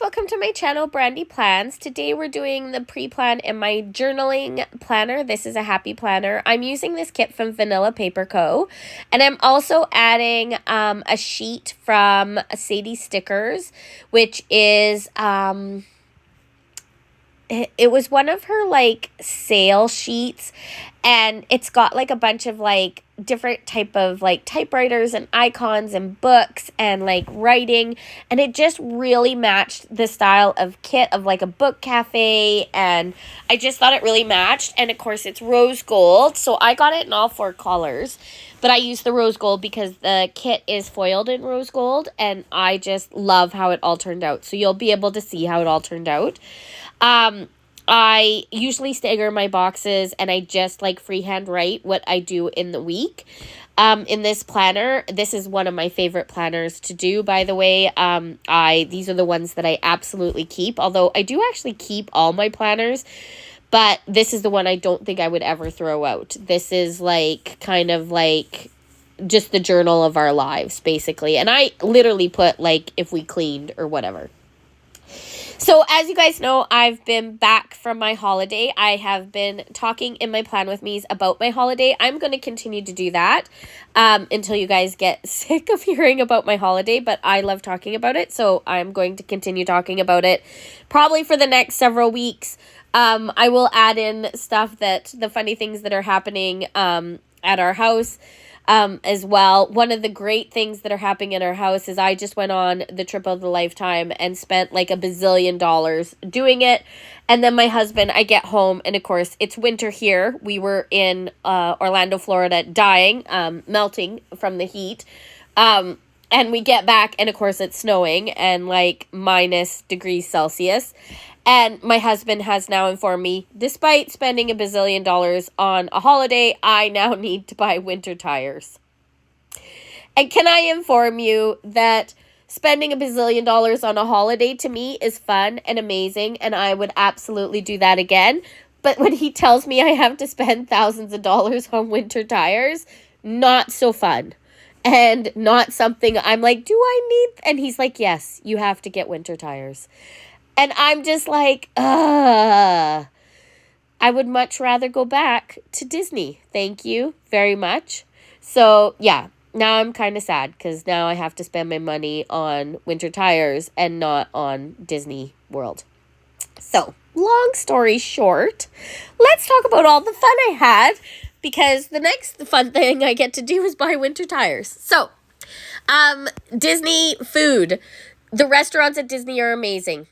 welcome to my channel, Brandy Plans. Today we're doing the pre-plan in my journaling planner. This is a happy planner. I'm using this kit from Vanilla Paper Co. And I'm also adding a sheet from Sadie Stickers, which is, it was one of her like sale sheets, and it's got like a bunch of like different type of like typewriters and icons and books and like writing, and it just really matched the style of kit of like a book cafe, and I just thought it really matched. And of course it's rose gold, so I got it in all 4 colors, but I used the rose gold because the kit is foiled in rose gold, and I just love how it all turned out. So you'll be able to see how it all turned out. I usually stagger my boxes, and I just like freehand write what I do in the week. In this planner, this is one of my favorite planners to do, by the way. These are the ones that I absolutely keep, although I do actually keep all my planners, but this is the one I don't think I would ever throw out. This is like kind of like just the journal of our lives, basically. And I literally put like if we cleaned or whatever. So as you guys know, I've been back from my holiday. I have been talking in my Plan With Me's about my holiday. I'm going to continue to do that until you guys get sick of hearing about my holiday, but I love talking about it, so I'm going to continue talking about it probably for the next several weeks. I will add in stuff the funny things that are happening at our house. As well. One of the great things that are happening in our house is I just went on the trip of a lifetime and spent like $1 bazillion doing it. And then my husband, I get home, and of course it's winter here. We were in Orlando, Florida, dying, melting from the heat. And we get back, and of course it's snowing and like -degrees Celsius. And my husband has now informed me, despite spending $1 bazillion on a holiday, I now need to buy winter tires. And can I inform you that spending $1 bazillion on a holiday to me is fun and amazing, and I would absolutely do that again. But when he tells me I have to spend thousands of dollars on winter tires, not so fun. And not something I'm like, do I need? And he's like, yes, you have to get winter tires. And I'm just like, I would much rather go back to Disney. Thank you very much. So, yeah, now I'm kind of sad because now I have to spend my money on winter tires and not on Disney World. So, long story short, let's talk about all the fun I had, because the next fun thing I get to do is buy winter tires. So, Disney food. The restaurants at Disney are amazing.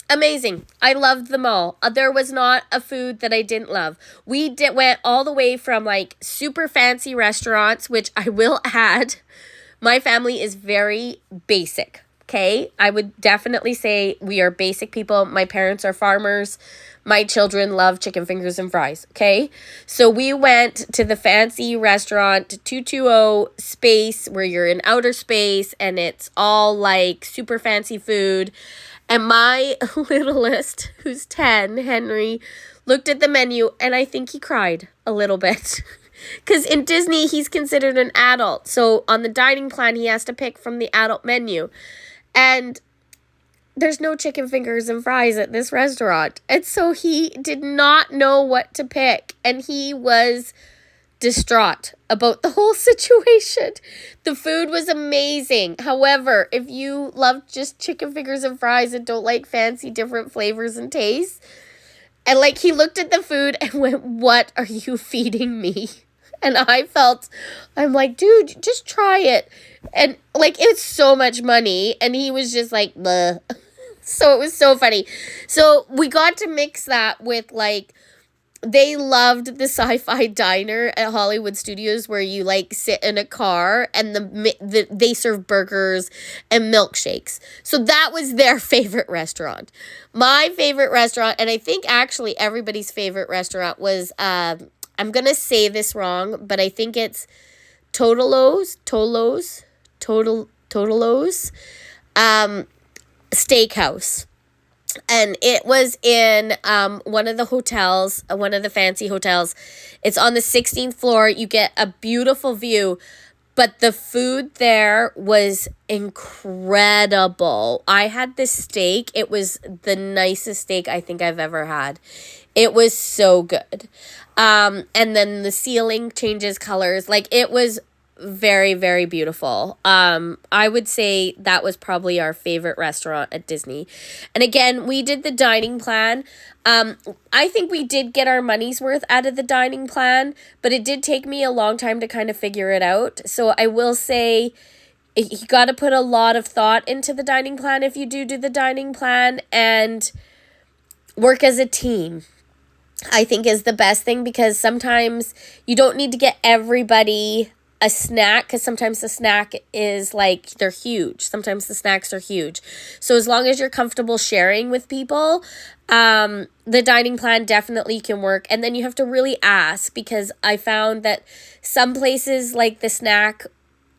Amazing. I loved them all. There was not a food that I didn't love. We went all the way from like super fancy restaurants, which I will add, my family is very basic. Okay. I would definitely say we are basic people. My parents are farmers. My children love chicken fingers and fries. Okay. So we went to the fancy restaurant, 220 Space, where you're in outer space and it's all like super fancy food. And my littlest, who's 10, Henry, looked at the menu, and I think he cried a little bit. Because in Disney, he's considered an adult. So on the dining plan, he has to pick from the adult menu. And there's no chicken fingers and fries at this restaurant. And so he did not know what to pick. And he was distraught about the whole situation. The food was amazing. However, if you love just chicken fingers and fries and don't like fancy different flavors and tastes, and like he looked at the food and went, "What are you feeding me?" And I'm like, dude, just try it. And like, it's so much money. And he was just like, bleh. So it was so funny. So we got to mix that with like, they loved the sci-fi diner at Hollywood Studios where you like sit in a car and they serve burgers and milkshakes. So that was their favorite restaurant. My favorite restaurant, and I think actually everybody's favorite restaurant, was, I'm going to say this wrong, but I think it's Totolo's Steakhouse. And it was in one of the hotels, one of the fancy hotels. It's on the 16th floor. You get a beautiful view. But the food there was incredible. I had this steak. It was the nicest steak I think I've ever had. It was so good. And then the ceiling changes colors. Like, it was very, very beautiful. I would say that was probably our favorite restaurant at Disney. And again, we did the dining plan. I think we did get our money's worth out of the dining plan, but it did take me a long time to kind of figure it out. So I will say you got to put a lot of thought into the dining plan if you do the dining plan, and work as a team, I think, is the best thing, because sometimes you don't need to get everybody a snack, because sometimes the snack is like, they're huge. Sometimes the snacks are huge. So as long as you're comfortable sharing with people, the dining plan definitely can work. And then you have to really ask, because I found that some places, like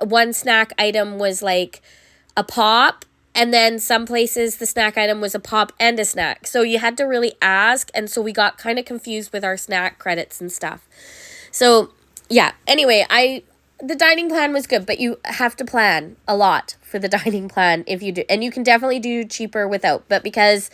one snack item was like a pop, and then some places the snack item was a pop and a snack. So you had to really ask, and so we got kind of confused with our snack credits and stuff. So yeah, anyway, the dining plan was good, but you have to plan a lot for the dining plan if you do. And you can definitely do cheaper without. But because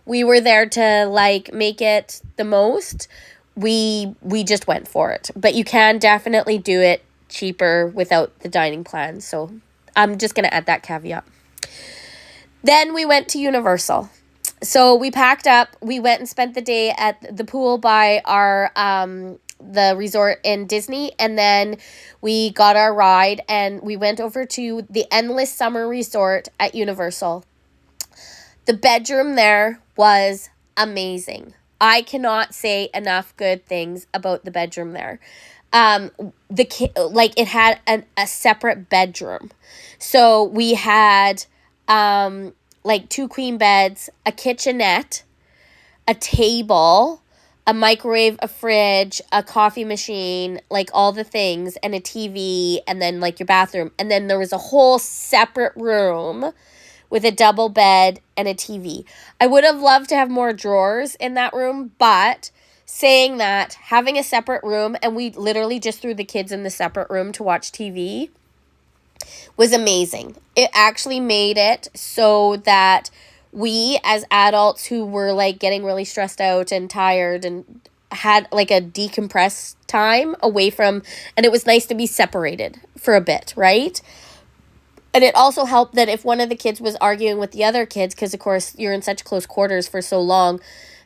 we were there to like make it the most, we just went for it. But you can definitely do it cheaper without the dining plan. So I'm just going to add that caveat. Then we went to Universal. So we packed up. We went and spent the day at the pool by our the resort in Disney, and then we got our ride and we went over to the Endless Summer Resort at Universal. The bedroom there was amazing. I cannot say enough good things about the bedroom there. It had a separate bedroom. So we had 2 queen beds, a kitchenette, a table, a microwave, a fridge, a coffee machine, like all the things, and a TV, and then like your bathroom. And then there was a whole separate room with a double bed and a TV. I would have loved to have more drawers in that room, but saying that, having a separate room, and we literally just threw the kids in the separate room to watch TV, was amazing. It actually made it so that we as adults who were like getting really stressed out and tired and had like a decompress time away from, and it was nice to be separated for a bit, right? And it also helped that if one of the kids was arguing with the other kids, because of course you're in such close quarters for so long,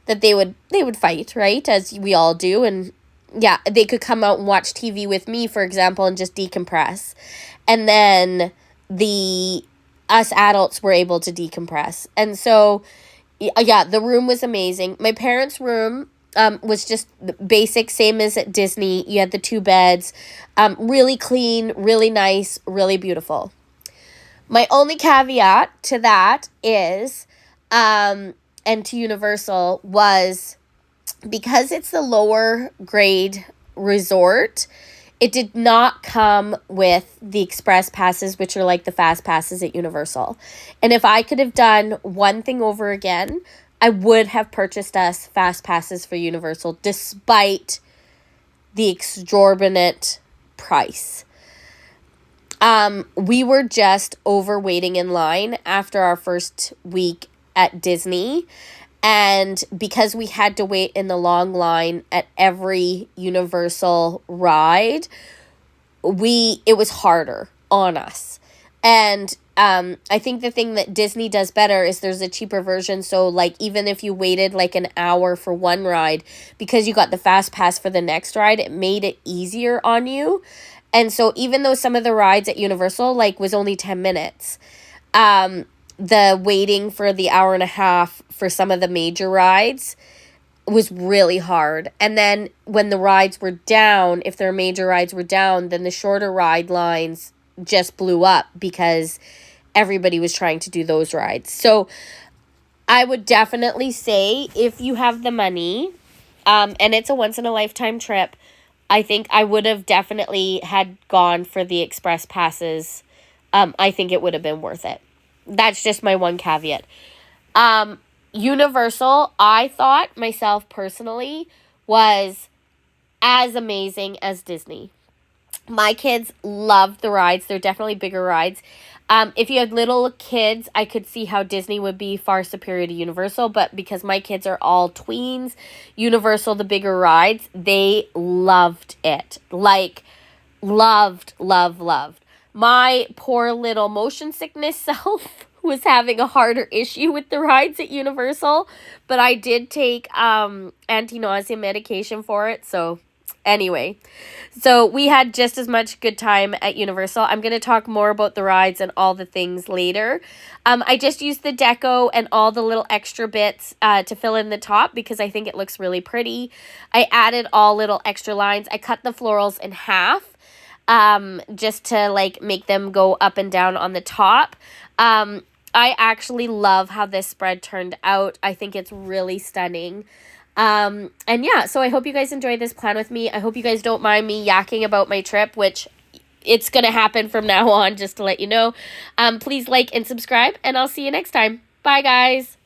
that they would fight, right? As we all do. And yeah, they could come out and watch TV with me, for example, and just decompress. And then us adults were able to decompress. And so, yeah, the room was amazing. My parents' room was just basic, same as at Disney. You had the 2 beds, really clean, really nice, really beautiful. My only caveat to that is, and to Universal, was because it's the lower grade resort, it did not come with the express passes, which are like the fast passes at Universal. And if I could have done one thing over again, I would have purchased us fast passes for Universal, despite the exorbitant price. We were just over waiting in line after our first week at Disney. And because we had to wait in the long line at every Universal ride, it was harder on us. And I think the thing that Disney does better is there's a cheaper version. So like even if you waited like an hour for one ride, because you got the fast pass for the next ride, it made it easier on you. And so even though some of the rides at Universal like was only 10 minutes, the waiting for the hour and a half for some of the major rides was really hard. And then when the rides were down, if their major rides were down, then the shorter ride lines just blew up because everybody was trying to do those rides. So I would definitely say if you have the money, and it's a once-in-a-lifetime trip, I think I would have definitely had gone for the express passes. I think it would have been worth it. That's just my one caveat. Universal, I thought myself personally, was as amazing as Disney. My kids love the rides. They're definitely bigger rides. If you had little kids, I could see how Disney would be far superior to Universal, but because my kids are all tweens, Universal, the bigger rides, they loved it. Like, loved, loved, loved. My poor little motion sickness self was having a harder issue with the rides at Universal, but I did take anti-nausea medication for it, so anyway, so we had just as much good time at Universal. I'm going to talk more about the rides and all the things later. I just used the deco and all the little extra bits to fill in the top because I think it looks really pretty. I added all little extra lines. I cut the florals in half just to like make them go up and down on the top. I actually love how this spread turned out. I think it's really stunning. And yeah, so I hope you guys enjoy this plan with me. I hope you guys don't mind me yakking about my trip, which it's going to happen from now on, just to let you know. Please like and subscribe, and I'll see you next time. Bye, guys.